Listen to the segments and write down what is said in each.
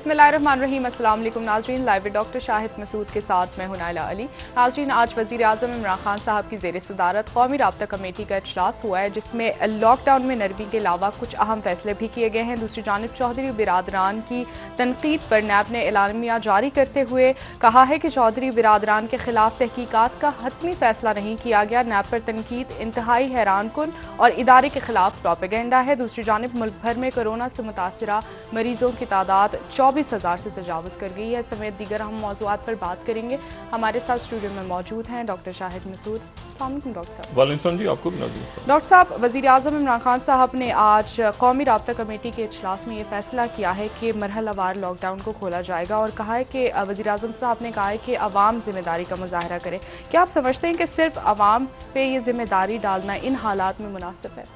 बिस्मिल्लाहिर्रहमानिर्रहीम। अस्सलाम वालेकुम नाज़रीन, live with doctor Shahid Masood के साथ मैं हूं नाइला अली। नाज़रीन, आज वज़ीर आज़म इमरान खान साहब की ज़ेर सदारत कौमी राब्ता कमेटी का इजलास हुआ है, जिसमें लॉकडाउन में नरमी के अलावा कुछ अहम फैसले भी किए गए हैं। दूसरी जानिब चौधरी बिरादरान की तनकीद पर नैब ने एलानिया जारी करते हुए कहा है कि चौधरी बिरादरान के खिलाफ तहकीकात का हतमी फैसला नहीं किया गया। नैब पर तनकीद इंतहाई हैरान कुन और इदारे के खिलाफ प्रोपेगेंडा है। दूसरी जानिब मुल्क भर में कोरोना से मुतासरा मरीजों की तादाद 24,000 से तजावज़ कर गई है। समेत दीगर हम मौज़ूआत पर बात करेंगे। हमारे साथ स्टूडियो में मौजूद हैं डॉक्टर शाहिद मसूद। डॉक्टर साहब। वालेकुम जी, आपको भी डॉक्टर साहब, वज़ीर आज़म इमरान खान साहब ने आज कौमी राब्ता कमेटी के इजलास में ये फैसला किया है कि मरहलावार लॉकडाउन को खोला जाएगा और कहा है कि वज़ीर आज़म साहब ने कहा है कि अवाम जिम्मेदारी का मुजाहरा करे। क्या आप समझते हैं कि सिर्फ अवाम पे ये जिम्मेदारी डालना इन हालात में मुनासिब है?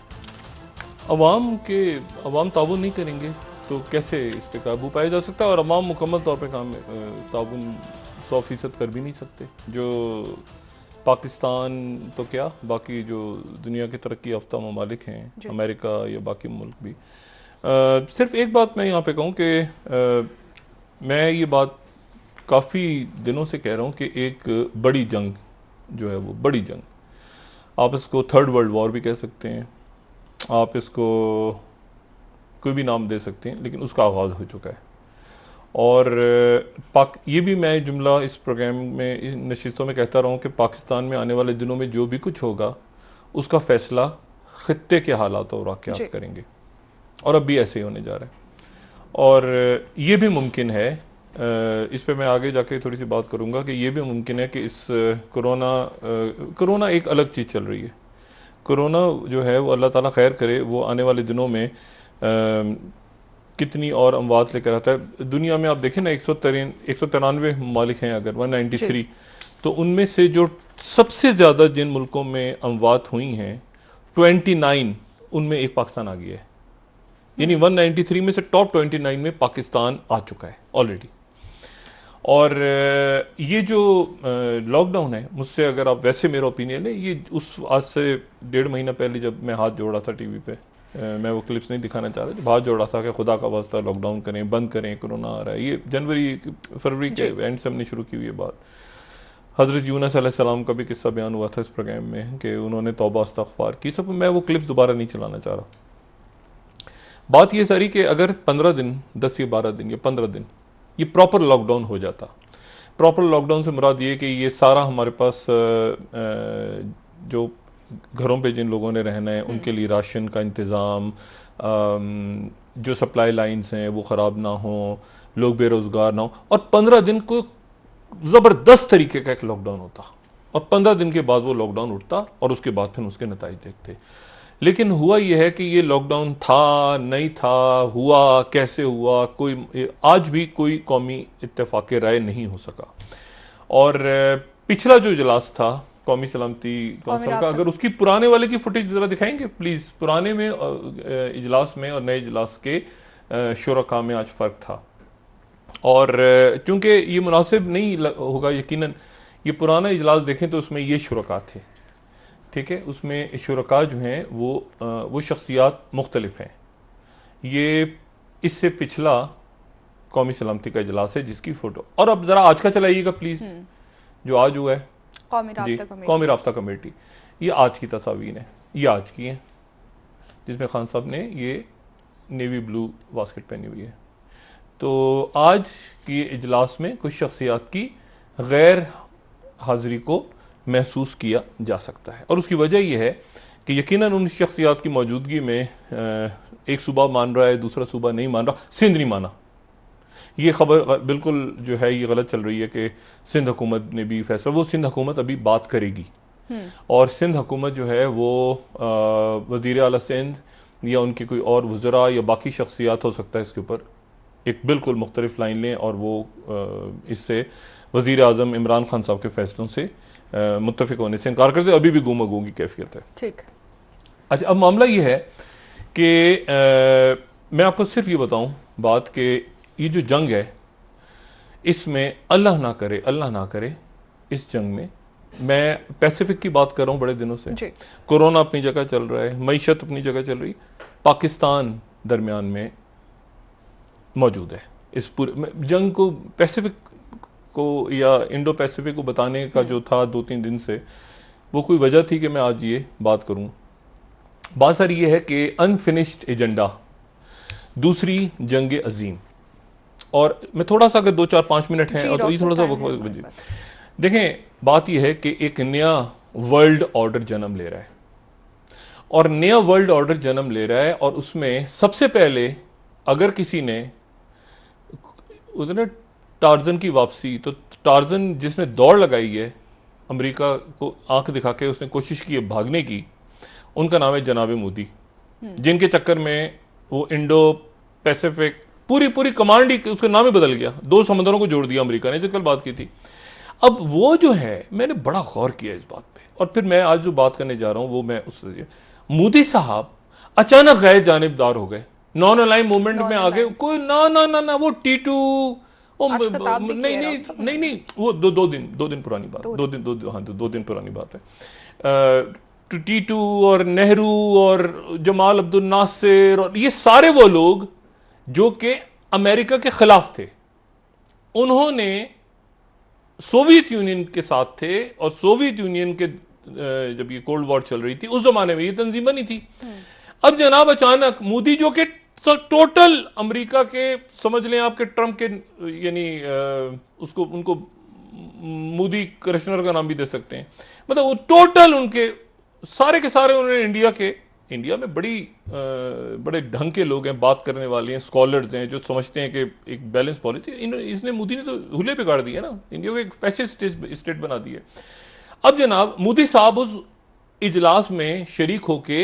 अवाम ताउन नहीं करेंगे तो कैसे इस पे काबू पाया जा सकता है? और अवाम मुकम्मल तौर पे ताउन 100% कर भी नहीं सकते। जो पाकिस्तान तो क्या, बाकी जो दुनिया के तरक्की याफ्ता ममालिक हैं, अमेरिका या बाकी मुल्क भी, सिर्फ एक बात मैं यहाँ पे कहूँ कि मैं ये बात काफ़ी दिनों से कह रहा हूँ कि एक बड़ी जंग जो है, वो बड़ी जंग, आप इसको थर्ड वर्ल्ड वॉर भी कह सकते हैं, आप इसको कोई भी नाम दे सकते हैं, लेकिन उसका आगाज़ हो चुका है। और ये भी मैं जुमला इस प्रोग्राम में, इन नशिस्तों में कहता रहा हूँ कि पाकिस्तान में आने वाले दिनों में जो भी कुछ होगा उसका फ़ैसला ख़ित्ते के हालात और वाक़यात करेंगे, और अब भी ऐसे ही होने जा रहा है। और ये भी मुमकिन है, इस पे मैं आगे जाके थोड़ी सी बात करूँगा, कि ये भी मुमकिन है कि इस कोरोना एक अलग चीज़ चल रही है। कोरोना जो है वो अल्लाह ताला खैर करे, वो आने वाले दिनों में कितनी और अमवात लेकर आता है। दुनिया में आप देखें ना, 193 ममालिक हैं, अगर 193, तो उनमें से जो सबसे ज़्यादा जिन मुल्कों में अमवात हुई हैं 29, उनमें एक पाकिस्तान आ गया है। यानी 193 में से टॉप 29 में पाकिस्तान आ चुका है ऑलरेडी। और ये जो लॉकडाउन है, मुझसे अगर आप, वैसे मेरा ओपिनियन है, ये उस आज से 1.5 महीना पहले जब मैं हाथ जोड़ा था टीवी पे, मैं वो क्लिप्स नहीं दिखाना चाह रहा, जब हाथ जोड़ा था कि खुदा का वास्ता लॉकडाउन करें, बंद करें, कोरोना आ रहा है, ये फरवरी के एंड से हमने शुरू की हुई है बात। हज़रत यूनुस अलैहिस्सलाम का भी किस्सा बयान हुआ था इस प्रोग्राम में कि उन्होंने तौबा इस्तग़फ़ार की। सब मैं वो क्लिप्स दोबारा नहीं चलाना चाह रहा। बात ये सारी कि अगर 15 दिन, 10 या 12 दिन या 15 दिन ये प्रॉपर लॉकडाउन हो जाता। प्रॉपर लॉकडाउन से मुराद ये कि ये सारा हमारे पास जो घरों पे जिन लोगों ने रहना है उनके लिए राशन का इंतज़ाम, जो सप्लाई लाइंस हैं वो ख़राब ना हो, लोग बेरोज़गार ना हो, और 15 दिन को ज़बरदस्त तरीके का एक लॉकडाउन होता, और 15 दिन के बाद वो लॉकडाउन उठता, और उसके बाद फिर उसके नतीजे देखते। लेकिन हुआ यह है कि ये लॉकडाउन था, नहीं था, हुआ कैसे हुआ, आज भी कोई कौमी इत्तेफाक राय नहीं हो सका। और पिछला जो इजलास था कौमी सलामती कौंसिल का, अगर उसकी पुराने वाले की फुटेज ज़रा दिखाएंगे प्लीज़। पुराने में इजलास में और नए इजलास के शुरका में आज फ़र्क था, और चूँकि ये मुनासिब नहीं होगा यकीनन, ये पुराना इजलास देखें तो उसमें ये शुरका थे, ठीक है, उसमें शुरका जो हैं वो शख्सियात मुख्तलिफ हैं। ये इससे पिछला कौमी सलामती का इजलास है जिसकी फ़ोटो, और अब ज़रा आज का चलाइएगा प्लीज़, जो आज हुआ है कौमी राब्ता कमेटी। ये आज की तस्वीर है, ये आज की हैं, जिसमें खान साहब ने ये नेवी ब्लू वास्केट पहनी हुई है। तो आज की इजलास में कुछ शख्सियात की गैर हाज़िरी को महसूस किया जा सकता है, और उसकी वजह यह है कि यकीनन उन शख्सियात की मौजूदगी में एक सूबा मान रहा है, दूसरा सूबा नहीं मान रहा। सिंध नहीं माना, ये खबर बिल्कुल जो है ये गलत चल रही है कि सिंध हुकूमत ने भी फैसला, वो सिंध हुकूमत अभी बात करेगी, और सिंध हुकूमत जो है वो वज़ीर आला सिंध या उनकी कोई और वज़रा या बाकी शख्सियात हो सकता है इसके ऊपर एक बिल्कुल मुख्तलिफ लाइन लें, और वो इससे वज़ीर आज़म इमरान खान साहब के फैसलों से मुत्तफ़िक होने से इनकार करते। अभी भी गुम की कैफियत है। ठीक। अच्छा, अब मामला ये है कि मैं आपको सिर्फ ये बताऊं बात कि ये जो जंग है, इसमें अल्लाह ना करे इस जंग में, मैं पैसिफिक की बात कर रहा हूँ बड़े दिनों से, कोरोना अपनी जगह चल रहा है, मईशत अपनी जगह चल रही, पाकिस्तान दरमियान में मौजूद है। इस पूरे जंग को, पैसिफिक को या इंडो पैसिफिक को बताने का जो था 2-3 दिन से, वो कोई वजह थी कि मैं आज ये बात करूं। बात सर ये है कि अनफिनिश्ड एजेंडा, दूसरी जंग अजीम। और मैं थोड़ा सा, अगर 2-4-5 मिनट हैं और तो ये थोड़ा सा देखें, बात यह है कि एक नया वर्ल्ड ऑर्डर जन्म ले रहा है, और नया वर्ल्ड ऑर्डर जन्म ले रहा है, और उसमें सबसे पहले अगर किसी ने उधर टार्जन की वापसी, तो टार्जन जिसने दौड़ लगाई है अमेरिका को आंख दिखा के, उसने कोशिश की है भागने की, उनका नाम है जनाब मोदी, जिनके चक्कर में वो इंडो पैसिफिक पूरी कमांड ही, उसका नाम ही बदल गया, 2 समंदरों को जोड़ दिया अमेरिका ने, जो कल बात की थी। अब वो जो है, मैंने बड़ा गौर किया इस बात पे, और फिर मैं आज जो बात करने जा रहा हूं वो मैं उससे, मोदी साहब अचानक गैर जानिबदार हो गए, नॉन अलाइन मूवमेंट में आ गए, कोई ना ना ना ना, वो टीटू, नहीं, वो दो दिन पुरानी बात, 2 दिन पुरानी बात है। टीटू और नेहरू और जमाल अब्दुल नासिर और ये सारे वो लोग जो कि अमेरिका के खिलाफ थे, उन्होंने सोवियत यूनियन के साथ थे, और सोवियत यूनियन के जब ये कोल्ड वॉर चल रही थी उस जमाने में ये तंजीम बनी थी। अब जनाब अचानक मोदी, जो कि टोटल अमेरिका के, समझ लें आपके ट्रंप के, यानी उसको, उनको मोदी कृष्णर का नाम भी दे सकते हैं, मतलब वो टोटल उनके सारे के सारे, उन्होंने इंडिया में बड़े ढंग के लोग हैं, बात करने वाले हैं, स्कॉलर्स हैं, जो समझते हैं कि एक बैलेंस पॉलिसी, इसने मोदी ने तो हुले बिगाड़ दिए ना, इंडिया को एक फैसिस्ट स्टेट बना दी है। अब जनाब मोदी साहब उस इजलास में शरीक होके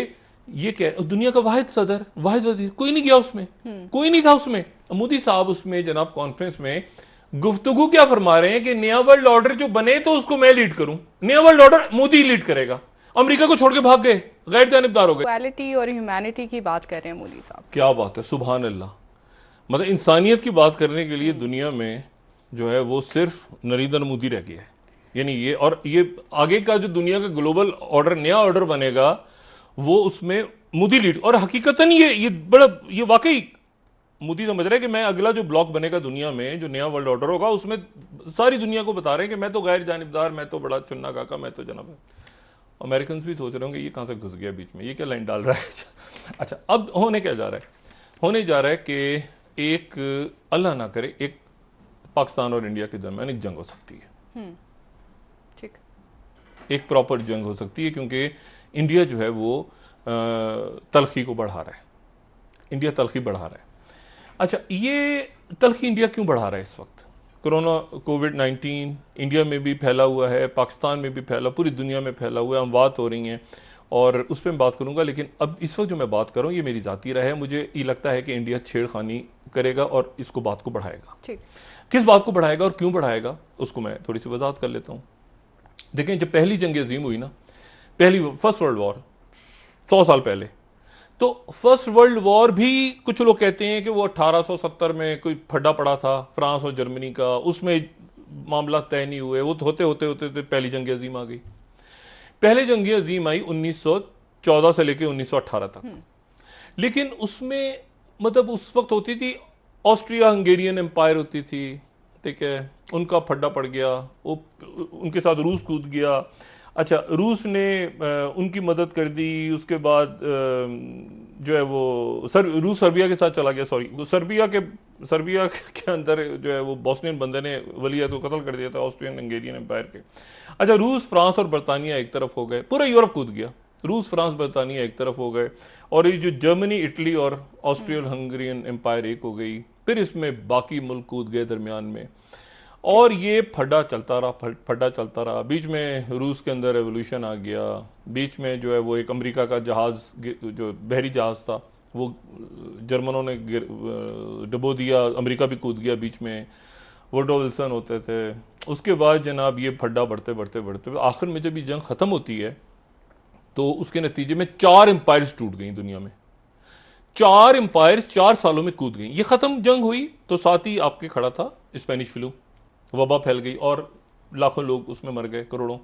ये कह, दुनिया का वाहिद सदर, वाहिद वजीर, कोई नहीं गया उसमें, कोई नहीं था उसमें। मोदी साहब उसमें जनाब कॉन्फ्रेंस में गुफ्तगू क्या फरमा रहे हैं कि नया वर्ल्ड ऑर्डर जो बने तो उसको मैं लीड करूं, नया वर्ल्ड ऑर्डर मोदी लीड करेगा। अमेरिका को छोड़ के भाग गए, गैर जानिबदार हो गए। इक्वालिटी और ह्यूमैनिटी की बात कर रहे हैं मोदी साहब। क्या बात है, सुभान अल्लाह। मतलब इंसानियत की बात करने के लिए दुनिया में जो है वो सिर्फ नरेंद्र मोदी रह गया है, यानी ये, और ये आगे का जो दुनिया का ग्लोबल ऑर्डर, नया ऑर्डर बनेगा, वो उसमें मोदी लीड। और हकीकतन ये वाकई मोदी समझ रहे हैं कि मैं अगला जो ब्लॉक बनेगा दुनिया में, जो नया वर्ल्ड ऑर्डर होगा, उसमें सारी दुनिया को बता रहे हैं कि मैं तो गैर जानिबदार, मैं तो बड़ा चुन्ना काका, मैं तो जनाब। अमेरिकन भी सोच रहे होंगे ये कहां से घुस गया बीच में, ये क्या लाइन डाल रहा है। अच्छा, अब होने क्या जा रहा है, होने जा रहा है कि एक, अल्लाह ना करे, एक पाकिस्तान और इंडिया के दरमियान एक जंग हो सकती है, ठीक, एक प्रॉपर जंग हो सकती है, क्योंकि इंडिया जो है वो तलखी को बढ़ा रहा है, इंडिया तलखी बढ़ा रहा है। अच्छा, ये तलखी इंडिया क्यों बढ़ा रहा है इस वक्त? कोरोना, कोविड-19 इंडिया में भी फैला हुआ है, पाकिस्तान में भी फैला, पूरी दुनिया में फैला हुआ है, अमवात हो रही हैं, और उस पर मैं बात करूंगा। लेकिन अब इस वक्त जो मैं बात कर रहा हूँ ये मेरी ज़ाती राय है, मुझे ये लगता है कि इंडिया छेड़खानी करेगा और इसको बात को बढ़ाएगा। ठीक, किस बात को बढ़ाएगा और क्यों बढ़ाएगा उसको मैं थोड़ी सी वजाहत कर लेता हूँ। देखें, जब पहली जंग अजीम हुई ना, फर्स्ट वर्ल्ड वॉर 100 साल पहले, तो फर्स्ट वर्ल्ड वॉर भी कुछ लोग कहते हैं कि वो 1870 में कोई फड्डा पड़ा था फ्रांस और जर्मनी का, उसमें मामला तय नहीं हुए, वो होते होते होते तो पहली जंग अजीम आ गई। पहली जंग अजीम आई 1914 से लेकर 1918 तक, लेकिन उसमें मतलब उस वक्त होती थी ऑस्ट्रिया हंगेरियन एम्पायर होती थी, ठीक है, उनका फड्डा पड़ गया, वो उनके साथ रूस कूद गया। अच्छा, रूस ने उनकी मदद कर दी, उसके बाद जो है वो रूस सर्बिया के साथ चला गया, सॉरी सर्बिया के अंदर जो है वो बॉस्नियन बंदे ने वलीयत को कत्ल कर दिया था ऑस्ट्रियन हंगेरियन एम्पायर के। अच्छा, रूस, फ्रांस और बरतानिया एक तरफ हो गए, पूरा यूरोप कूद गया, रूस, फ्रांस, बरतानिया एक तरफ हो गए, और ये जो जर्मनी, इटली और ऑस्ट्रियन हंगेरियन एम्पायर एक हो गई, फिर इसमें बाकी मुल्क कूद गए दरमियान में, और ये फड्डा चलता रहा। बीच में रूस के अंदर रेवोल्यूशन आ गया, बीच में जो है वो एक अमेरिका का जहाज, जो बहरी जहाज था, वो जर्मनों ने डुबो दिया, अमेरिका भी कूद गया बीच में, वुडरो विल्सन होते थे। उसके बाद जनाब ये फड्डा बढ़ते आखिर में जब ये जंग ख़त्म होती है तो उसके नतीजे में 4 एम्पायर्स टूट गई दुनिया में, 4 एम्पायर्स 4 सालों में कूद गई। ये ख़त्म जंग हुई तो साथ ही आपके खड़ा था स्पेनिश फ्लू, वबा फैल गई और लाखों लोग उसमें मर गए, करोड़ों।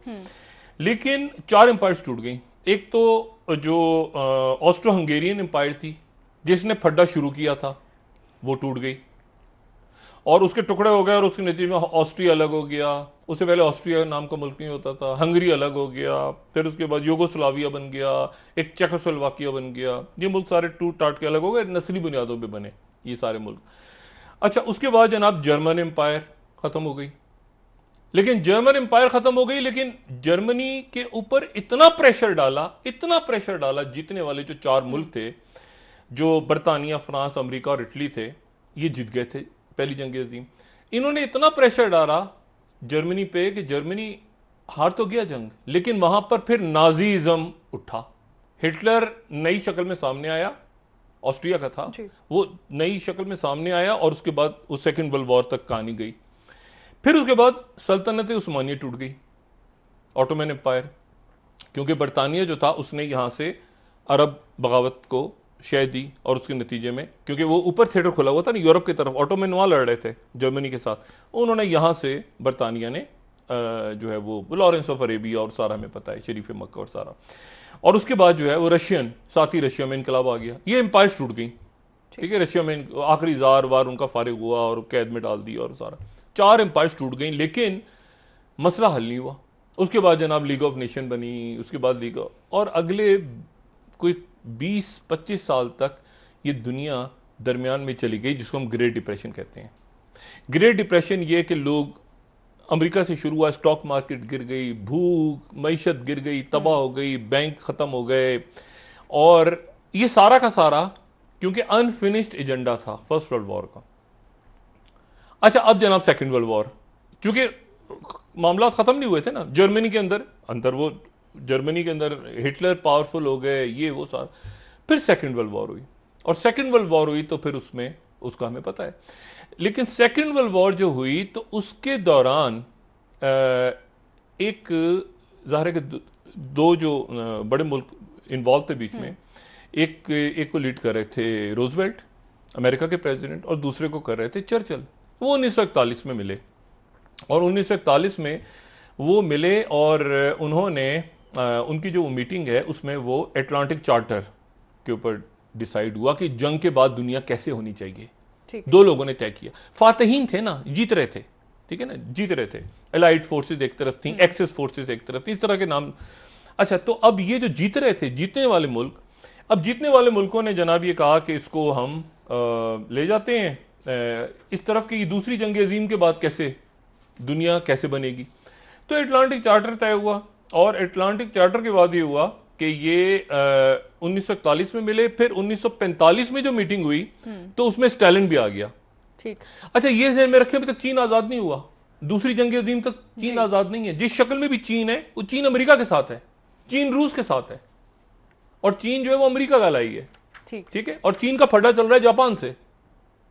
लेकिन 4 एम्पायर्स टूट गई। एक तो जो ऑस्ट्रो हंगेरियन एम्पायर थी जिसने फड्डा शुरू किया था वो टूट गई। और उसके टुकड़े हो गए और उसके नतीजे में ऑस्ट्रिया अलग हो गया। उससे पहले ऑस्ट्रिया नाम का मुल्क नहीं होता था, हंगरी अलग हो गया, फिर उसके बाद यूगोस्लाविया बन गया, एक चेकोस्लोवाकिया बन गया। ये मुल्क सारे टूट टाट के अलग हो गए, नस्ली बुनियादों पे बने ये सारे मुल्क। अच्छा, उसके बाद जनाब जर्मन एम्पायर खत्म हो गई। लेकिन जर्मन एम्पायर खत्म हो गई, लेकिन जर्मनी के ऊपर इतना प्रेशर डाला, जीतने वाले जो 4 मुल्क थे, जो बरतानिया, फ्रांस, अमेरिका और इटली थे, ये जीत गए थे पहली जंग अजीम। इन्होंने इतना प्रेशर डाला जर्मनी पे कि जर्मनी हार तो गया जंग, लेकिन वहां पर फिर नाजीज्म उठा। हिटलर नई शक्ल में सामने आया, ऑस्ट्रिया का था, वो नई शक्ल में सामने आया, और उसके बाद वो सेकेंड वर्ल्ड वॉर तक कहानी गई। फिर उसके बाद सल्तनत उस्मानिया टूट गई, ऑटोमन एम्पायर, क्योंकि बरतानिया जो था उसने यहां से अरब बगावत को शय दी, और उसके नतीजे में, क्योंकि वो ऊपर थिएटर खुला हुआ था ना यूरोप की तरफ, ऑटोमन वहां लड़ रहे थे जर्मनी के साथ, उन्होंने यहां से बरतानिया ने जो है वो लॉरेंस ऑफ अरेबिया और सारा हमें पता है, शरीफ मक्का और सारा, और उसके बाद जो है वो रशियन, साथ ही रशिया में इनकलाब आ गया, ये एम्पायर टूट गई। ठीक है, रशिया में आखिरी जार वार उनका फारिग हुआ और कैद में डाल दी और सारा, 4 एम्पायर टूट गई, लेकिन मसला हल नहीं हुआ। उसके बाद जनाब लीग ऑफ नेशन बनी, उसके बाद लीग, और अगले कोई 20-25 साल तक ये दुनिया दरमियान में चली गई, जिसको हम ग्रेट डिप्रेशन कहते हैं। ग्रेट डिप्रेशन ये कि लोग, अमेरिका से शुरू हुआ, स्टॉक मार्केट गिर गई, भूख, मईशत गिर गई, तबाह हो गई, बैंक खत्म हो गए, और ये सारा का सारा क्योंकि अनफिनिश्ड एजेंडा था फर्स्ट वर्ल्ड वॉर का। अच्छा, अब जनाब सेकेंड वर्ल्ड वॉर, चूंकि मामला खत्म नहीं हुए थे ना, जर्मनी के अंदर वो जर्मनी के अंदर हिटलर पावरफुल हो गए, ये वो सारा, फिर सेकेंड वर्ल्ड वॉर हुई, और सेकेंड वर्ल्ड वॉर हुई तो फिर उसमें उसका हमें पता है। लेकिन सेकेंड वर्ल्ड वॉर जो हुई तो उसके दौरान एक ज़ाहिर है कि दो जो बड़े मुल्क इन्वॉल्व थे बीच में, एक को लीड कर रहे थे रूजवेल्ट, अमेरिका के प्रेसिडेंट, और दूसरे को कर रहे थे चर्चिल। वो 1941 में मिले, और 1941 में वो मिले, और उन्होंने उनकी जो मीटिंग है उसमें वो अटलांटिक चार्टर के ऊपर डिसाइड हुआ कि जंग के बाद दुनिया कैसे होनी चाहिए। 2 लोगों ने तय किया, फातहीन थे ना, जीत रहे थे, ठीक है ना, जीत रहे थे, एलाइड फोर्सेस एक तरफ थी, एक्सेस फोर्सेस एक तरफ थी, इस तरह के नाम। अच्छा, तो अब ये जो जीत रहे थे, जीतने वाले मुल्क, अब जीतने वाले मुल्कों ने जनाब ये कहा कि इसको हम ले जाते हैं इस तरफ की, दूसरी जंग अजीम के बाद कैसे दुनिया कैसे बनेगी। तो अटलांटिक चार्टर तय हुआ, और अटलांटिक चार्टर के बाद ये हुआ कि ये 1941 में मिले, फिर 1945 में जो मीटिंग हुई तो उसमें स्टालिन भी आ गया। ठीक। अच्छा, ये ज़हन में रखे, अभी तक चीन आजाद नहीं हुआ, दूसरी जंग अजीम तक चीन आजाद नहीं है। जिस शक्ल में भी चीन है, वो चीन अमेरिका के साथ है, चीन रूस के साथ है, और चीन जो है वो अमेरिका का लाई है। ठीक है, और चीन का फड्डा चल रहा है जापान से,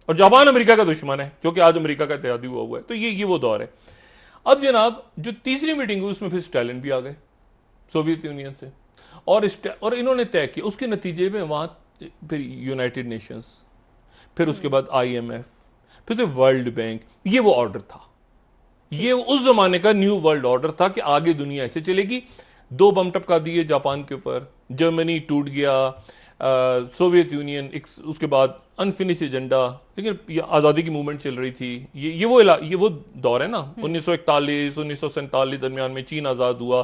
और जापान अमेरिका का दुश्मन है, जो कि आज अमेरिका का इत्तेहादी हुआ है। तो ये वो दौर है। अब जनाब जो तीसरी मीटिंग हुई उसमें फिर स्टालिन भी आ गए सोवियत यूनियन से, और इन्होंने तय किया, उसके नतीजे में वहां फिर यूनाइटेड नेशंस, फिर उसके बाद IMF, फिर तो वर्ल्ड बैंक, ये वो ऑर्डर था, ये उस जमाने का न्यू वर्ल्ड ऑर्डर था कि आगे दुनिया ऐसे चलेगी। 2 बम टपका दिए जापान के ऊपर, जर्मनी टूट गया, सोवियत यूनियन, उसके बाद अनफिनिश एजेंडा, लेकिन ये आज़ादी की मूवमेंट चल रही थी। ये वो दौर है ना, 1941 1947 दरमियान में चीन आज़ाद हुआ।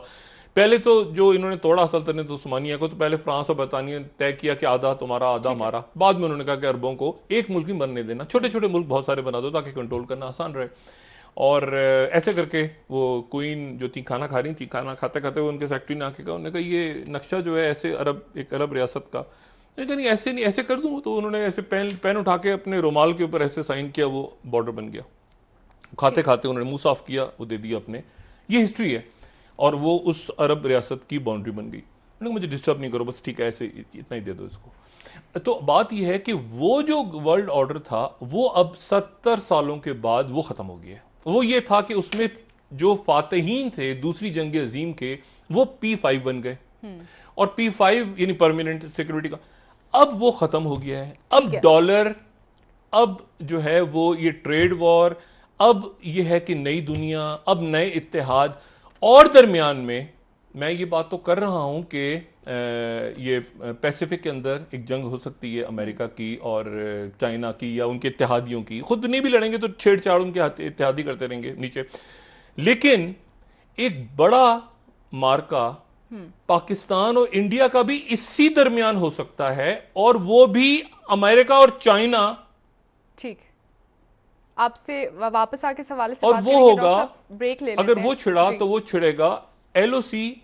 पहले तो जो इन्होंने तोड़ा सल्तनत उस्मानिया को, तो पहले फ्रांस और बरतानिया ने तय किया कि आधा तुम्हारा आधा हमारा। बाद में उन्होंने कहा कि अरबों को एक मुल्क ही बनने देना, छोटे छोटे मुल्क बहुत सारे बना दो ताकि कंट्रोल करना आसान रहे। और ऐसे करके वो क्वीन जो थी खाना खा रही थी, खाना खाते खाते उनके सेक्रेटरी ने आके कहा, उन्होंने कहा ये नक्शा जो है ऐसे एक अरब रियासत का, लेकिन ऐसे नहीं, ऐसे कर दूं। तो उन्होंने ऐसे पेन उठा के अपने रुमाल के ऊपर ऐसे साइन किया, वो बॉर्डर बन गया। खाते खाते उन्होंने मुंह साफ किया, वो दे दिया अपने। ये हिस्ट्री है, और वो उस अरब रियासत की बाउंड्री बन गई। उन्होंने मुझे डिस्टर्ब नहीं करो, बस ठीक है, ऐसे इतना ही दे दो इसको। तो बात यह है कि वो जो वर्ल्ड ऑर्डर था वो अब 70 सालों के बाद वो खत्म हो गया। वो ये था कि उसमें जो फातहीन थे दूसरी जंग अजीम के, वो P5 बन गए, और P5 यानी परमानेंट सिक्योरिटी का, अब वो खत्म हो गया है। अब डॉलर, अब जो है वो ये ट्रेड वॉर, अब ये है कि नई दुनिया, अब नए इत्तेहाद, और दरमियान में मैं ये बात तो कर रहा हूं कि ये पैसिफिक के अंदर एक जंग हो सकती है अमेरिका की और चाइना की या उनके इत्तेहादियों की। खुद नहीं भी लड़ेंगे तो छेड़छाड़ उनके इत्तेहादी करते रहेंगे नीचे। लेकिन एक बड़ा मार्का पाकिस्तान और इंडिया का भी इसी दरमियान हो सकता है, और वो भी अमेरिका और चाइना। ठीक, आपसे वापस आके इस हवाले से और बात वो करेंगे। होगा, डॉक्टर साहब ब्रेक ले लेते अगर हैं। वो छिड़ा जी। तो वो छिड़ेगा एलओसी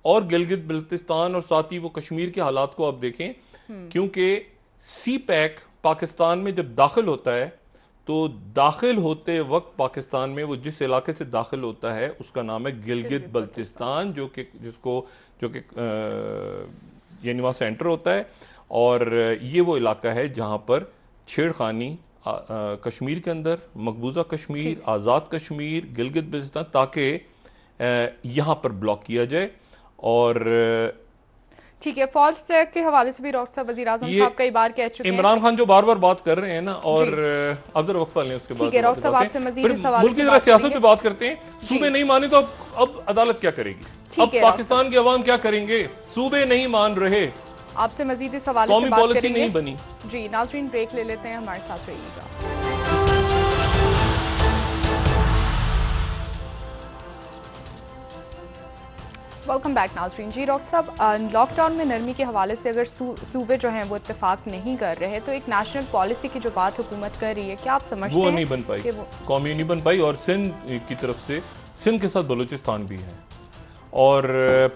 और गिलगित बल्तिस्तान, और साथ ही वो कश्मीर के हालात को आप देखें, क्योंकि सी पैक पाकिस्तान में जब दाखिल होता है तो दाखिल होते वक्त पाकिस्तान में वो जिस इलाके से दाखिल होता है उसका नाम है गिलगित बल्तिस्तान, जो कि यानी वहाँ से एंटर होता है। और ये वो इलाका है जहाँ पर छेड़खानी कश्मीर के अंदर, मकबूजा कश्मीर, आज़ाद कश्मीर, गिलगित बल्तिस्तान, ताकि यहाँ पर ब्लॉक किया जाए। और ठीक है, फॉल्स फ्लैग के हवाले से भी डॉक्टर साहब वज़ीर आज़म साहब कई बार कह चुके हैं। इमरान खान जो बार बार बात कर रहे हैं ना, और अब जरा वक्फा लें, उसके बाद ठीक है डॉक्टर साहब आपसे मजीद इस हवाले मुल्क की जरा सियासत पे बात करते हैं। सूबे नहीं माने तो अब अदालत क्या करेगी? अब पाकिस्तान के अवाम क्या करेंगे? सूबे नहीं मान रहे, आपसे मजीद इस हवाले से बात पॉलिसी करेंगे। नहीं बनी। जी नाज़रीन, ब्रेक ले लेते हैं, हमारे साथ रहिएगा। वेलकम बैक नाज़रीन। जी डॉक्टर साहब, लॉकडाउन में नरमी के हवाले से अगर सूबे जो हैं वो इत्तेफाक नहीं कर रहे, तो एक नेशनल पॉलिसी की जो बात हुकूमत कर रही है, क्या आप समझते हैं वो नहीं बन पाई, कौमी नहीं बन पाई? और सिंध की तरफ से, सिंध के साथ बलूचिस्तान भी है, और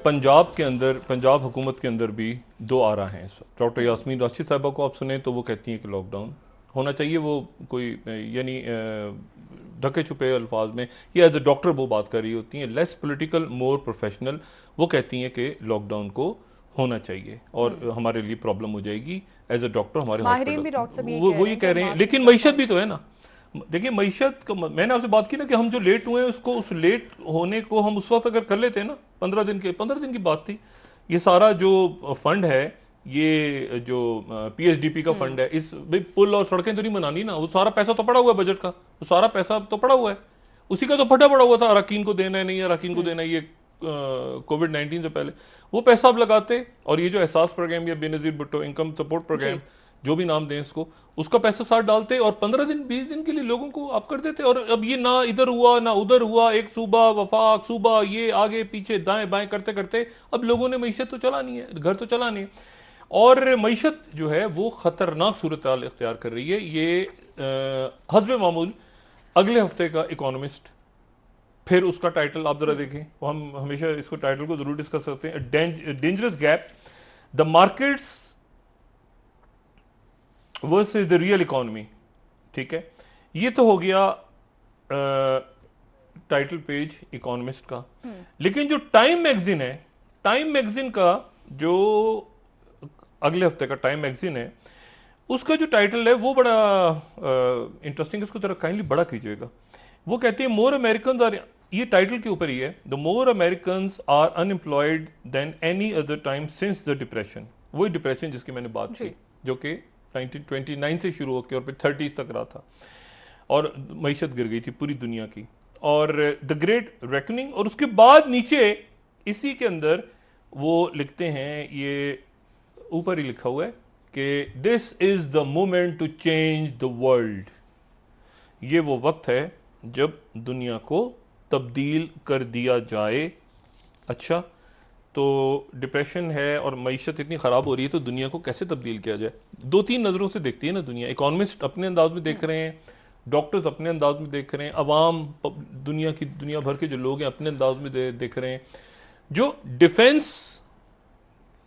पंजाब के अंदर, पंजाब हुकूमत के अंदर भी दो आरा हैं इस वक्त। डॉक्टर यास्मीन राशिद साहबा को आप सुने तो वो कहती हैं कि लॉकडाउन होना चाहिए। वो कोई यानी ढके छुपे अल्फाज में, या एज ए डॉक्टर वो बात कर रही होती हैं, लेस पॉलिटिकल मोर प्रोफेशनल। वो कहती हैं कि लॉकडाउन को होना चाहिए और हमारे लिए प्रॉब्लम हो जाएगी एज ए डॉक्टर, हमारे हॉस्पिटल। वो ये कह रहे हैं, लेकिन मईशत भी तो है ना। देखिए मईशत का, मैंने आपसे बात की ना कि हम जो लेट हुए हैं उसको, उस लेट होने को हम उस वक्त अगर कर लेते हैं ना, 15 दिन की बात थी। ये सारा जो फंड है, ये जो पीएचडीपी का फंड है, इस भाई पुल और सड़कें तो नहीं बनानी ना, वो सारा पैसा तो पड़ा हुआ है बजट का, वो सारा पैसा तो पड़ा हुआ है, उसी का तो फटा पड़ा हुआ था। अरकान को देना है, नहीं अरकान को देना है, ये कोविड-19 से पहले वो पैसा अब लगाते, और ये जो एहसास प्रोग्राम या Benazir Bhutto income support programme, जो भी नाम दें इसको, उसका पैसा साथ डालते और 15 दिन 20 दिन के लिए लोगों को आप कर देते। और अब ये ना इधर हुआ ना उधर हुआ, एक सूबा वफाक सूबा, ये आगे पीछे दाएं बाएं करते करते अब लोगों ने मईशत तो चलानी है, घर तो चलानी है, और मईशत जो है वो खतरनाक सूरत हाल इख्तियार कर रही है। ये हस्बे मामूल अगले हफ्ते का इकोनॉमिस्ट, फिर उसका टाइटल आप जरा देखें, हम हमेशा इसको टाइटल को जरूर डिस्कस करते हैं, dangerous gap the markets versus the real economy. ठीक है, ये तो हो गया टाइटल पेज इकोनॉमिस्ट का। लेकिन जो टाइम मैगजीन है, टाइम मैगजीन का जो अगले हफ्ते का टाइम मैगजीन है, उसका जो टाइटल है वो बड़ा इंटरेस्टिंग, इसको जरा काइंडली बड़ा कीजिएगा। वो कहते हैं मोर अमेरिकन आर, ये टाइटल के ऊपर ही है, the more American are unemployed than any other time since the depression. वही डिप्रेशन जिसकी मैंने बात की, जो कि 1929 से शुरू होकर और फिर 30s तक रहा था, और मईशत गिर गई थी पूरी दुनिया की, और द ग्रेट रेकनिंग। और उसके बाद नीचे इसी के अंदर वो लिखते हैं, ये ऊपर ही लिखा हुआ है कि this is the moment to change the world. ये वो वक्त है जब दुनिया को तब्दील कर दिया जाए। अच्छा, तो डिप्रेशन है और मईशत इतनी ख़राब हो रही है, तो दुनिया को कैसे तब्दील किया जाए? 2-3 नज़रों से देखती है ना दुनिया। इकोनॉमिस्ट अपने अंदाज में देख रहे हैं, डॉक्टर्स अपने अंदाज में देख रहे हैं, अवाम दुनिया भर के जो लोग हैं अपने अंदाज में देख रहे हैं, जो डिफेंस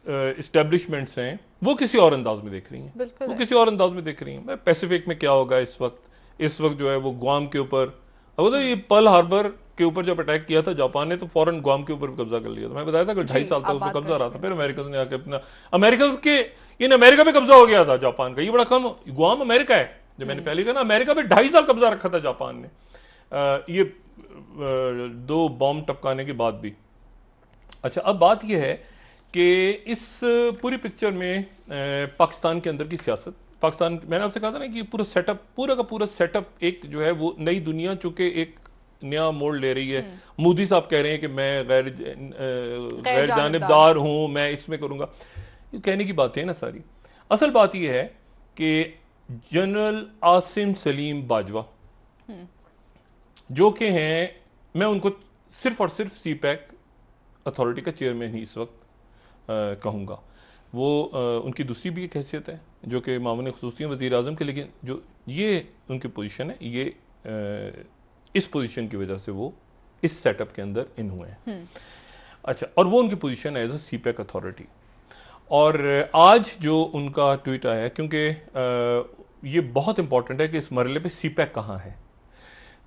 इस्टेब्लिशमेंट्स हैं वो किसी और अंदाज में देख रही हैं, वो किसी और अंदाज में देख रही हैं। पैसिफिक में क्या होगा इस वक्त जो है वो गुआम के ऊपर, अब ये पर्ल हार्बर के ऊपर जब अटैक किया था जापान ने, तो फौरन गुआम के ऊपर भी कब्जा कर लिया था। मैं बताया था कि 2.5 साल तक उसमें कब्जा रहा था, फिर अमेरिकन ने आके अपना, अमेरिकन के इन अमेरिका पे कब्जा हो गया था जापान का। ये बड़ा कम, गुआम अमेरिका है, जो मैंने पहले कहा ना, अमेरिका पे 2.5 साल कब्जा रखा था जापान ने, ये 2 बॉम्ब टपकाने के बाद भी। अच्छा, अब बात यह है कि इस पूरी पिक्चर में पाकिस्तान के अंदर की सियासत, पाकिस्तान, मैंने आपसे कहा था ना कि पूरा सेटअप, पूरा का पूरा सेटअप एक जो है वो नई दुनिया, चूंकि एक नया मोड़ ले रही है। मोदी साहब कह रहे हैं कि मैं गैर जानिबदार हूं, मैं इसमें करूंगा। ये कहने की बातें हैं ना सारी। असल बात यह है कि जनरल आसिम सलीम बाजवा जो कि हैं, मैं उनको सिर्फ और सिर्फ सीपैक अथॉरिटी का चेयरमैन ही इस वक्त कहूँगा। वो उनकी दूसरी भी एक हैसियत है जो कि मामून ख़ुसूसी वज़ीर आज़म के, लेकिन जो ये उनकी पोजीशन है, ये इस पोजीशन की वजह से वो इस सेटअप के अंदर इन हुए हैं। अच्छा, और वो उनकी पोजीशन है एज अ सीपैक अथॉरिटी। और आज जो उनका ट्वीट आया है, क्योंकि ये बहुत इंपॉर्टेंट है कि इस मरले पे सीपैक कहाँ है,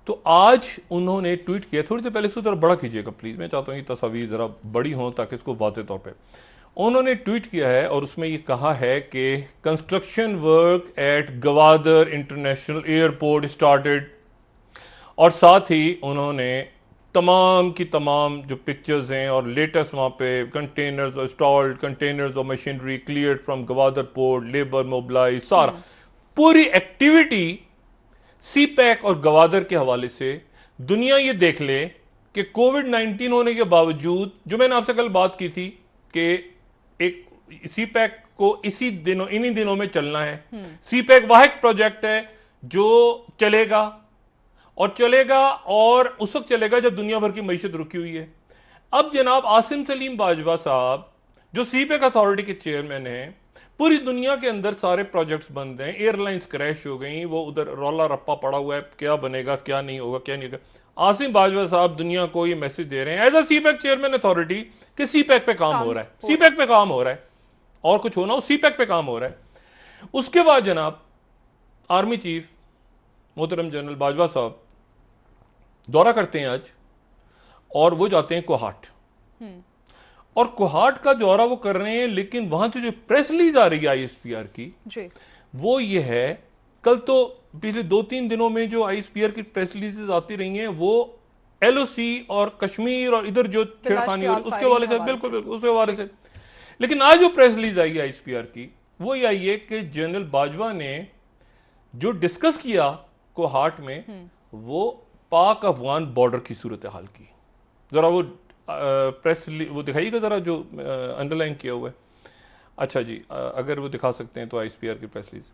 तो आज उन्होंने ट्वीट किया। थोड़ी देर पहले इसको ज़रा बड़ा कीजिएगा प्लीज़, मैं चाहता हूँ ये तस्वीर ज़रा बड़ी हों ताकि इसको वाज़ेह तौर पे। उन्होंने ट्वीट किया है और उसमें ये कहा है कि construction work at Gwadar international airport started, और साथ ही उन्होंने तमाम की तमाम जो पिक्चर्स हैं और लेटेस्ट वहाँ पे कंटेनर्स और इंस्टॉल्ड कंटेनर्स और machinery cleared from Gwadar port, labour mobilise, सारा पूरी एक्टिविटी सीपैक और गवादर के हवाले से दुनिया ये देख ले कि कोविड-19 होने के बावजूद, जो मैंने आपसे कल बात की थी कि एक सीपैक को इन्हीं दिनों में चलना है। सीपैक वाहिद प्रोजेक्ट है जो चलेगा और उस वक्त चलेगा जब दुनिया भर की मईशत रुकी हुई है। अब जनाब आसिम सलीम बाजवा साहब जो सीपैक अथॉरिटी के चेयरमैन हैं, पूरी दुनिया के अंदर सारे प्रोजेक्ट्स बंद हैं, एयरलाइंस क्रैश हो गई, वो उधर रौला रप्पा पड़ा हुआ है, क्या बनेगा क्या नहीं होगा क्या नहीं होगा। आसिम बाजवा साहब दुनिया को ये मैसेज दे रहे हैं as a CPEC chairman authority कि सीपैक पे काम हो रहा है, सीपैक पे काम हो रहा है, और कुछ होना हो, सीपैक पे काम हो रहा है। उसके बाद जनाब आर्मी चीफ मोहतरम जनरल बाजवा साहब दौरा करते हैं आज, और वो जाते हैं कोहाट, और कोहाट का दौरा वो कर रहे हैं। लेकिन वहां से जो प्रेस रिलीज आ रही है आईएसपीआर की जी, वो ये है, कल तो पिछले 2-3 दिनों में जो आईएसपीआर की प्रेस रिलीजेस आती रही हैं वो एलओसी और कश्मीर और इधर जो छेड़खानी हो रही उसके हवाले से, बिल्कुल उसके हवाले से। लेकिन आज जो प्रेस रिलीज आई है आईएसपीआर की, वो ये आई है कि जनरल बाजवा ने जो डिस्कस किया कोहाट में, वो पाक अफगान बॉर्डर की सूरत हाल की। जरा वो प्रेस वो दिखाइएगा जरा जो अंडरलाइन किया हुआ है। अच्छा जी, अगर वो दिखा सकते हैं तो आईएसपीआर की प्रेस रिलीज।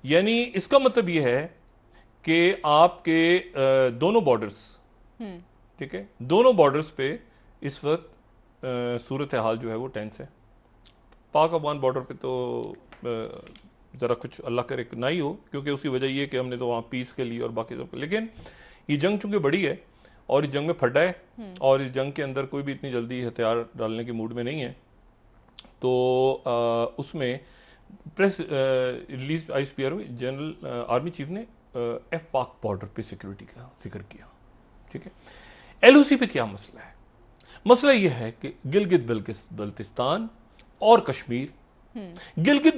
यानी इसका मतलब ये है कि आपके दोनों बॉर्डर्स, ठीक है, दोनों बॉर्डर्स पे इस वक्त सूरत हाल जो है वो टेंस है। पाक अफगान बॉर्डर पे तो ज़रा कुछ अल्लाह करे ना ही हो, क्योंकि उसकी वजह ये कि हमने तो वहाँ पीस के लिए और बाकी सब, लेकिन ये जंग चूंकि बड़ी है और इस जंग में फटा है, और इस जंग के अंदर कोई भी इतनी जल्दी हथियार डालने के मूड में नहीं है, तो उसमें प्रेस रिलीज आईएसपीआर में जनरल आर्मी चीफ ने एफ पाक बॉर्डर पे सिक्योरिटी का जिक्र किया। ठीक है, एलओसी पे क्या मसला है? मसला यह है कि गिलगित बल्तिस्तान और कश्मीर, गिलगित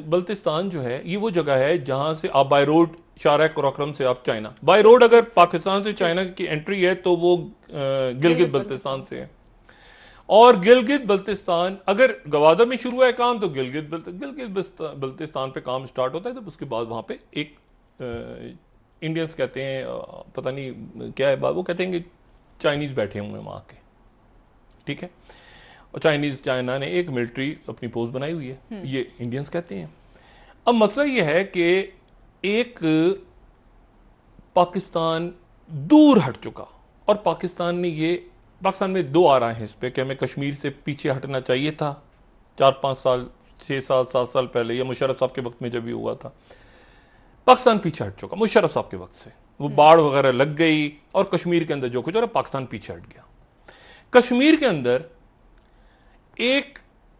बल्तिस्तान जो है ये वो जगह है जहां से आप बाय रोड शारा कराक्रम से आप चाइना, बाय रोड अगर पाकिस्तान से चाइना की एंट्री है तो वो गिलगित बल्तिस्तान से है। और गिलगित बल्तिस्तान अगर गवादर में शुरू है काम तो गिलगित बल्तिस्तान पे काम स्टार्ट होता है। तो उसके बाद वहां पे एक इंडियंस कहते हैं, पता नहीं क्या है बात, वो कहते हैं कि चाइनीज बैठे हुए हैं वहां के, ठीक है, और चाइना ने एक मिलिट्री अपनी पोस्ट बनाई हुई है, ये इंडियंस कहते हैं। अब मसला ये है कि एक पाकिस्तान दूर हट चुका, और पाकिस्तान में दो आ रहे हैं इस पे कि हमें कश्मीर से पीछे हटना चाहिए था 4-5 साल 6 साल 7 साल पहले, या मुशर्रफ साहब के वक्त में जब भी हुआ था। पाकिस्तान पीछे हट चुका मुशर्रफ साहब के वक्त से, वो बाढ़ वगैरह लग गई और कश्मीर के अंदर जो कुछ हो रहा, पाकिस्तान पीछे हट गया। कश्मीर के अंदर एक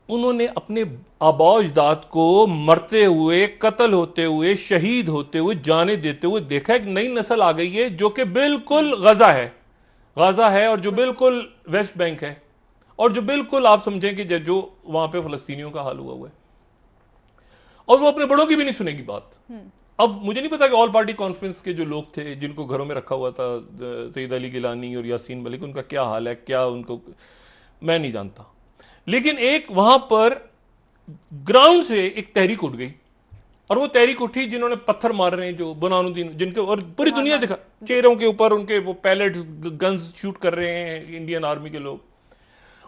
उन्होंने अपने आबा अजदाद को मरते हुए, कत्ल होते हुए, शहीद होते हुए, जाने देते हुए देखा। एक नई नस्ल आ गई है जो कि बिल्कुल गाजा है और जो बिल्कुल वेस्ट बैंक है, और जो बिल्कुल आप समझें कि जो वहां पे फलस्तीनियों का हाल हुआ है, और वो अपने बड़ों की भी नहीं सुनेगी बात। अब मुझे नहीं पता कि ऑल पार्टी कॉन्फ्रेंस के जो लोग थे जिनको घरों में रखा हुआ था, सईद अली गिलानी और यासीन मलिक, उनका क्या हाल है, क्या उनको मैं नहीं जानता। लेकिन एक वहां पर ग्राउंड से एक तहरीक उठ गई और वो तहरीक उठी जिन्होंने पत्थर मार रहे हैं, जो बुरहानुद्दीन, जिनके और पूरी दुनिया दिखा चेहरों के ऊपर उनके वो पैलेट्स गन्स शूट कर रहे हैं इंडियन आर्मी के लोग,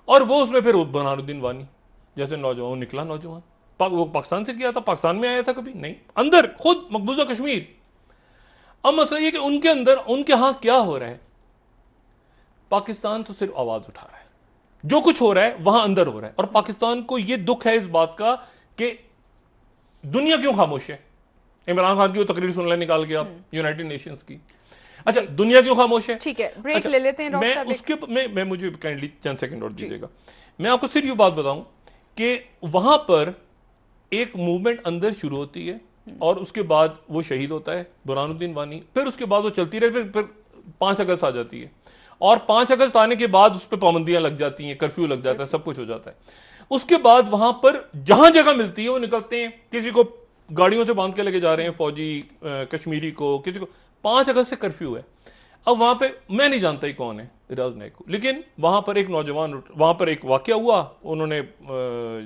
और वो उसमें फिर बुरहानुद्दीन वानी जैसे नौजवान निकला, नौजवान वो पाकिस्तान से किया था, पाकिस्तान में आया था कभी नहीं, अंदर खुद मकबूजा कश्मीर। अब मसला ये कि उनके अंदर, उनके यहां क्या हो रहा है, पाकिस्तान तो सिर्फ आवाज उठा रहा है, जो कुछ हो रहा है वहां अंदर हो रहा है, और पाकिस्तान को यह दुख है इस बात का कि दुनिया क्यों खामोश है। इमरान खान की वो तकरीर सुन ले निकाल के आप यूनाइटेड नेशंस की, अच्छा दुनिया क्यों खामोश है। ठीक है, ब्रेक ले लेते हैं डॉक्टर साहब। उसके मैं मुझे काइंडली चंद सेकंड और दीजिएगा। मैं आपको सिर्फ ये बात बताऊं कि वहां पर एक मूवमेंट अंदर शुरू होती है और उसके बाद वो शहीद होता है बुरहानुद्दीन वानी, फिर उसके बाद वो चलती रहे, फिर 5 अगस्त आ जाती है, और 5 अगस्त आने के बाद उस पर पाबंदियां लग जाती हैं, कर्फ्यू लग जाता है, सब कुछ हो जाता है। उसके बाद वहां पर जहां जगह मिलती है वो निकलते हैं, किसी को गाड़ियों से बांध के लेके जा रहे हैं फौजी कश्मीरी को, किसी को 5 अगस्त से कर्फ्यू है। अब वहां पे मैं नहीं जानता ही कौन है रियाज नाइक को, लेकिन वहां पर एक नौजवान, वहां पर एक वाकया हुआ, उन्होंने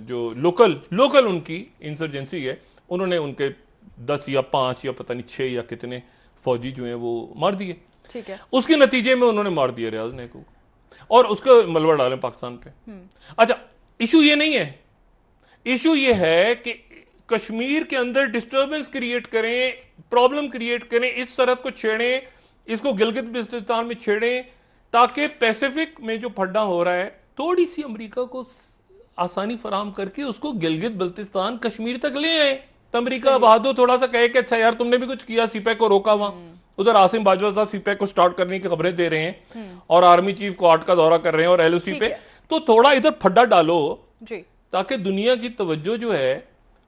जो लोकल उनकी इंसर्जेंसी है, उन्होंने उनके 10 या 5 या पता नहीं 6 या कितने फौजी जो हैं वो मार दिए। ठीक है, उसके नतीजे में उन्होंने मार दिया रियाज नाइक को और उसका मलबा डाले पाकिस्तान पे। अच्छा, इशू ये नहीं है, इशू ये है कि कश्मीर के अंदर डिस्टर्बेंस क्रिएट करें, प्रॉब्लम क्रिएट करें, इस सरहद को छेड़ें, इसको गिलगित बिल्तिस्तान में छेड़ें, ताकि पैसिफिक में जो फड्डा हो रहा है थोड़ी सी अमेरिका को आसानी फराम करके उसको गिलगित बिल्तिस्तान कश्मीर तक ले आए। तो अमेरिका बहादुर थोड़ा सा कहे कि अच्छा यार तुमने भी कुछ किया, सीपैक को रोका वहां, उधर आसिम बाजवा साहब सीपैक को स्टार्ट करने की खबरें दे रहे हैं और आर्मी चीफ को 8 का दौरा कर रहे हैं और एलओसी पे, तो थोड़ा इधर फड्डा डालो ताकि दुनिया की तवज्जो जो है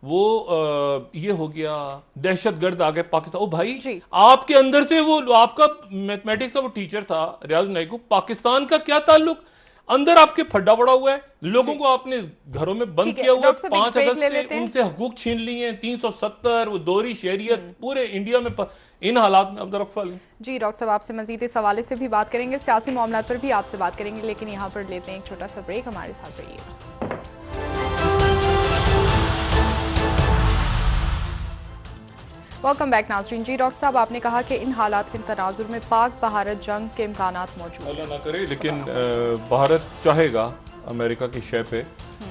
वो ये हो गया दहशतगर्द आ गए पाकिस्तान। ओ भाई, आपके अंदर से वो आपका मैथमेटिक्स का वो टीचर था रियाज नाइक, पाकिस्तान का क्या ताल्लुक, अंदर आपके फड्डा पड़ा हुआ है, लोगों को आपने घरों में बंद किया हुआ है, 5 अगस्त से उनसे हकूक छीन लिए हैं, 370 वो दोहरी शहरियत पूरे इंडिया में इन हालात में अब रखा। जी डॉक्टर साहब, आपसे मजीद इस हवाले से भी बात करेंगे, सियासी मामला पर भी आपसे बात करेंगे, लेकिन यहाँ पर लेते हैं एक छोटा सा ब्रेक, हमारे साथ रहिएगा। वेलकम बैक नाज़रीन। जी डॉक्टर साहब, आपने कहा कि इन हालात के तनाजुर में पाक भारत जंग के इम्कानात मौजूद, अल्लाह ना करे, लेकिन भारत चाहेगा अमेरिका की शय पे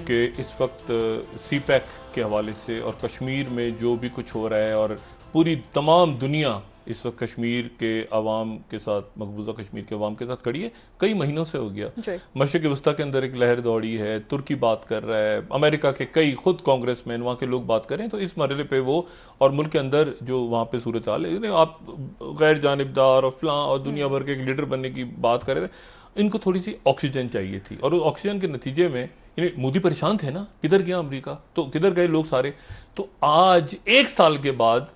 कि इस वक्त सीपैक के हवाले से और कश्मीर में जो भी कुछ हो रहा है, और पूरी तमाम दुनिया इस वक्त कश्मीर के अवाम के साथ, मकबूजा कश्मीर के अवाम के साथ खड़ी है, कई महीनों से हो गया। मशरिक़ वस्ता के अंदर एक लहर दौड़ी है, तुर्की बात कर रहा है, अमेरिका के कई खुद कांग्रेसमैन वहाँ के लोग बात करें, तो इस मरहले पे वो और मुल्क के अंदर जो वहाँ पे सूरत हाल है, आप गैर जानिबदार और फलां और दुनिया भर के एक लीडर बनने की बात कर रहे थे, इनको थोड़ी सी ऑक्सीजन चाहिए थी, और ऑक्सीजन के नतीजे में मोदी परेशान थे ना, किधर गया अमेरिका, तो किधर गए लोग सारे। तो आज 1 साल के बाद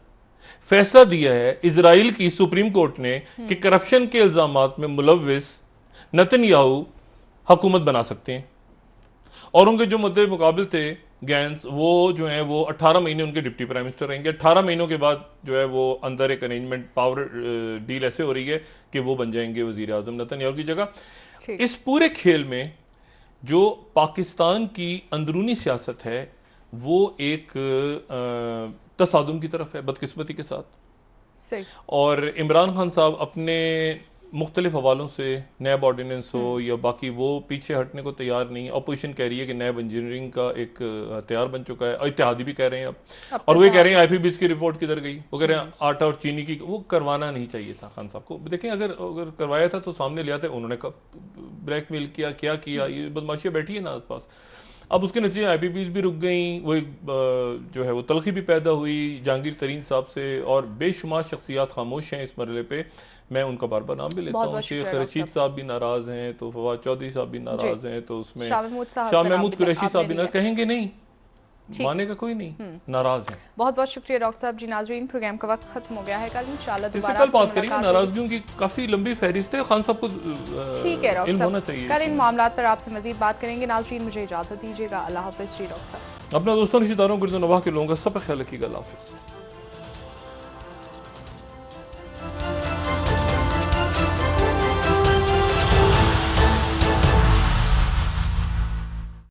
फैसला दिया है इजराइल की सुप्रीम कोर्ट ने कि करप्शन के इल्जामात में मुलव्विस नेतन्याहू हुकूमत बना सकते हैं, और उनके जो मुद्दे मुकाबिल थे गैंस, वो जो है वो 18 महीने उनके डिप्टी प्राइम मिनिस्टर रहेंगे। 18 महीनों के बाद जो है वो अंदर एक अरेंजमेंट पावर डील ऐसे हो रही है कि वो बन जाएंगे वजीर आजम नेतन्याहू की जगह। इस पूरे खेल में जो पाकिस्तान की अंदरूनी सियासत है वो एक तसादुम की तरफ है, बदकिस्मती के साथ। सही। और इमरान खान साहब अपने मुख्तलिफ हवालों से, नैब ऑर्डिनेंस हो या बाकी, वो पीछे हटने को तैयार नहीं है। अपोजिशन कह रही है कि नैब इंजीनियरिंग का एक हथियार बन चुका है, और इत्तेहादी भी कह रहे हैं अब और वो कह रहे हैं IPBs की रिपोर्ट किधर गई, वो कह रहे हैं आटा और चीनी की, वो करवाना नहीं चाहिए था खान साहब को। देखें, अगर करवाया था तो सामने ले आते, उन्होंने कब ब्लैकमेल किया, क्या किया, ये बदमाशियाँ बैठी है ना आस पास। अब उसके नतीजे IPBs भी रुक गई, वो जो है वो तलखी भी पैदा हुई जहांगीर तरीन साहब से, और बेशुमार शख्सियात खामोश हैं इस मरहले पे। मैं उनका बार बार नाम भी लेता हूँ, शेख रशीद साहब भी नाराज हैं, तो फवाद चौधरी साहब भी नाराज हैं, तो उसमें शाह महमूद कुरैशी साहब भी नाराज, कहेंगे नहीं, माने का कोई नहीं, नाराज है। बहुत बहुत शुक्रिया डॉक्टर साहब। जी नाजरीन, प्रोग्राम का वक्त खत्म हो गया है, कल इंशाल्लाह दोबारा कल बात करेंगे। नाराजगियों की काफी लंबी फहरिस्त है, खान साहब को ठीक है डॉक्टर साहब, कल इन मामलों पर आपसे मजीद बात करेंगे। नाजरीन, मुझे इजाजत दीजिएगा, अल्लाह हाफिज। जी डॉक्टर साहब, अपना दोस्तों, रिश्तेदारों, गुर्दो नवाह के लोगों का सब ख्याल रखिएगा, अल्लाह हाफिज।